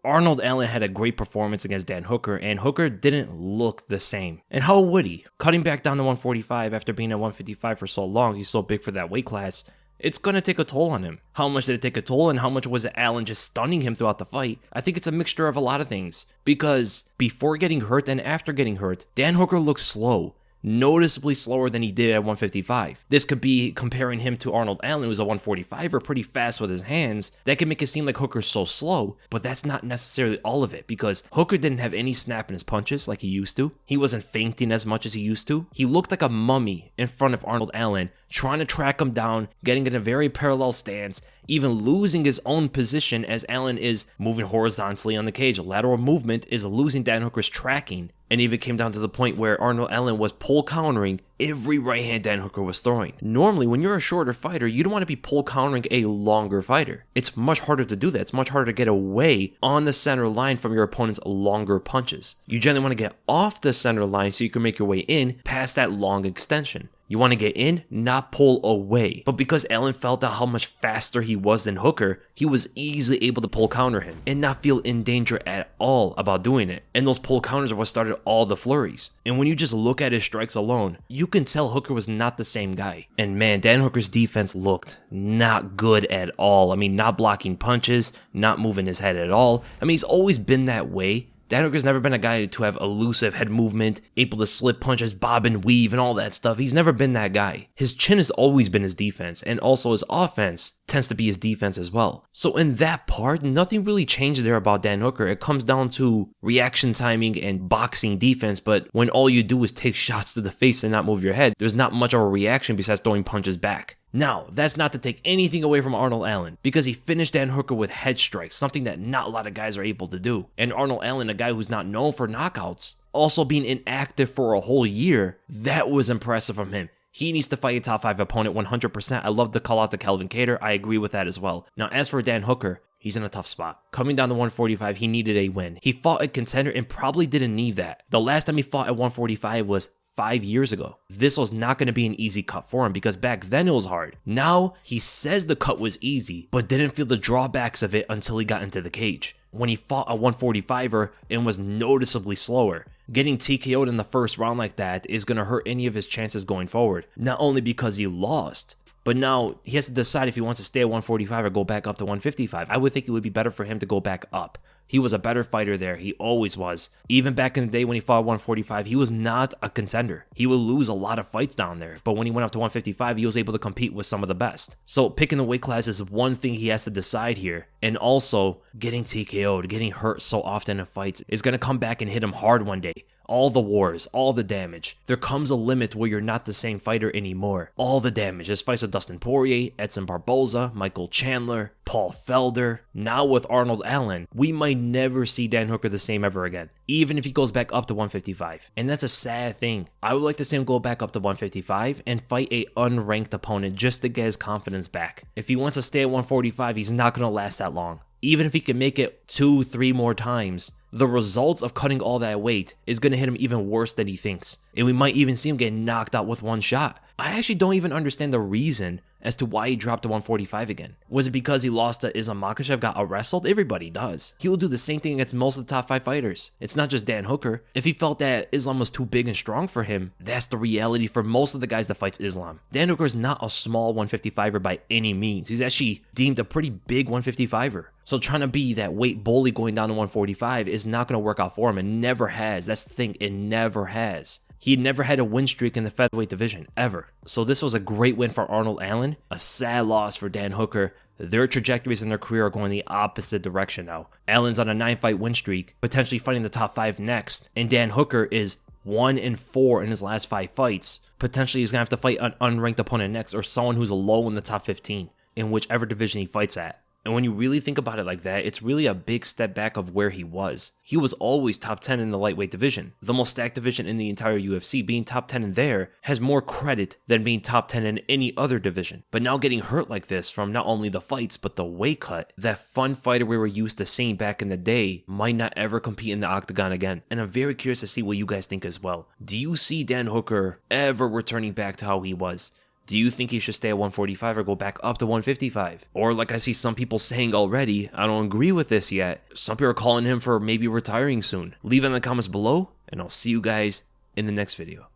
Arnold Allen had a great performance against Dan Hooker, and Hooker didn't look the same. And how would he? Cutting back down to 145 after being at 155 for so long, he's so big for that weight class, it's going to take a toll on him. How much did it take a toll, and how much was Allen just stunning him throughout the fight? I think it's a mixture of a lot of things. Because before getting hurt and after getting hurt, Dan Hooker looked slow. Noticeably slower than he did at 155. This could be comparing him to Arnold Allen, who's a 145er, pretty fast with his hands. That can make it seem like Hooker's so slow, but that's not necessarily all of it, because Hooker didn't have any snap in his punches like he used to. He wasn't feinting as much as he used to. He looked like a mummy in front of Arnold Allen, trying to track him down, getting in a very parallel stance, even losing his own position as Allen is moving horizontally on the cage. Lateral movement is losing Dan Hooker's tracking, and even came down to the point where Arnold Allen was pull countering every right hand Dan Hooker was throwing. Normally, when you're a shorter fighter, you don't want to be pull countering a longer fighter. It's much harder to do that. It's much harder to get away on the center line from your opponent's longer punches. You generally want to get off the center line so you can make your way in past that long extension. You want to get in, not pull away. But because Allen felt out how much faster he was than Hooker, he was easily able to pull counter him and not feel in danger at all about doing it. And those pull counters are what started all the flurries. And when you just look at his strikes alone, you can tell Hooker was not the same guy. And man, Dan Hooker's defense looked not good at all. I mean, not blocking punches, not moving his head at all. I mean, he's always been that way. Dan Hooker's never been a guy to have elusive head movement, able to slip punches, bob and weave, and all that stuff. He's never been that guy. His chin has always been his defense, and also his offense tends to be his defense as well. So in that part, nothing really changed there about Dan Hooker. It comes down to reaction timing and boxing defense, but when all you do is take shots to the face and not move your head, there's not much of a reaction besides throwing punches back. Now, that's not to take anything away from Arnold Allen, because he finished Dan Hooker with head strikes, something that not a lot of guys are able to do. And Arnold Allen, a guy who's not known for knockouts, also being inactive for a whole year, that was impressive from him. He needs to fight a top 5 opponent 100%. I love the call out to Kelvin Cater. I agree with that as well. Now, as for Dan Hooker, he's in a tough spot. Coming down to 145, he needed a win. He fought a contender and probably didn't need that. The last time he fought at 145 was 5 years ago. This was not going to be an easy cut for him because back then it was hard. Now, he says the cut was easy, but didn't feel the drawbacks of it until he got into the cage. When he fought a 145er and was noticeably slower. Getting TKO'd in the first round like that is going to hurt any of his chances going forward. Not only because he lost, but now he has to decide if he wants to stay at 145 or go back up to 155. I would think it would be better for him to go back up. He was a better fighter there. He always was. Even back in the day when he fought 145, he was not a contender. He would lose a lot of fights down there. But when he went up to 155, he was able to compete with some of the best. So picking the weight class is one thing he has to decide here. And also, getting TKO'd, getting hurt so often in fights is going to come back and hit him hard one day. All the wars, all the damage. There comes a limit where you're not the same fighter anymore. All the damage. There's fights with Dustin Poirier, Edson Barboza, Michael Chandler, Paul Felder. Now with Arnold Allen, we might never see Dan Hooker the same ever again, even if he goes back up to 155. And that's a sad thing. I would like to see him go back up to 155 and fight a unranked opponent just to get his confidence back. If he wants to stay at 145, he's not going to last that long. Even if he can make it 2-3 more times, the results of cutting all that weight is going to hit him even worse than he thinks. And we might even see him get knocked out with one shot. I actually don't even understand the reason as to why he dropped to 145 again. Was it because he lost to Islam Makhachev, got wrestled? Everybody does. He will do the same thing against most of the top 5 fighters. It's not just Dan Hooker. If he felt that Islam was too big and strong for him, that's the reality for most of the guys that fights Islam. Dan Hooker is not a small 155er by any means. He's actually deemed a pretty big 155er. So trying to be that weight bully going down to 145 is not going to work out for him. It never has. That's the thing. It never has. He never had a win streak in the featherweight division, ever. So this was a great win for Arnold Allen, a sad loss for Dan Hooker. Their trajectories in their career are going the opposite direction now. Allen's on a 9-fight win streak, potentially fighting the top 5 next, and Dan Hooker is 1-4 in his last 5 fights. Potentially he's going to have to fight an unranked opponent next, or someone who's low in the top 15, in whichever division he fights at. And when you really think about it like that, it's really a big step back of where he was. He was always top 10 in the lightweight division, the most stacked division in the entire UFC. Being top 10 in there has more credit than being top 10 in any other division. But now getting hurt like this from not only the fights, but the weight cut, that fun fighter we were used to seeing back in the day might not ever compete in the octagon again. And I'm very curious to see what you guys think as well. Do you see Dan Hooker ever returning back to how he was? Do you think he should stay at 145 or go back up to 155? Or like I see some people saying already, I don't agree with this yet. Some people are calling him for maybe retiring soon. Leave it in the comments below, and I'll see you guys in the next video.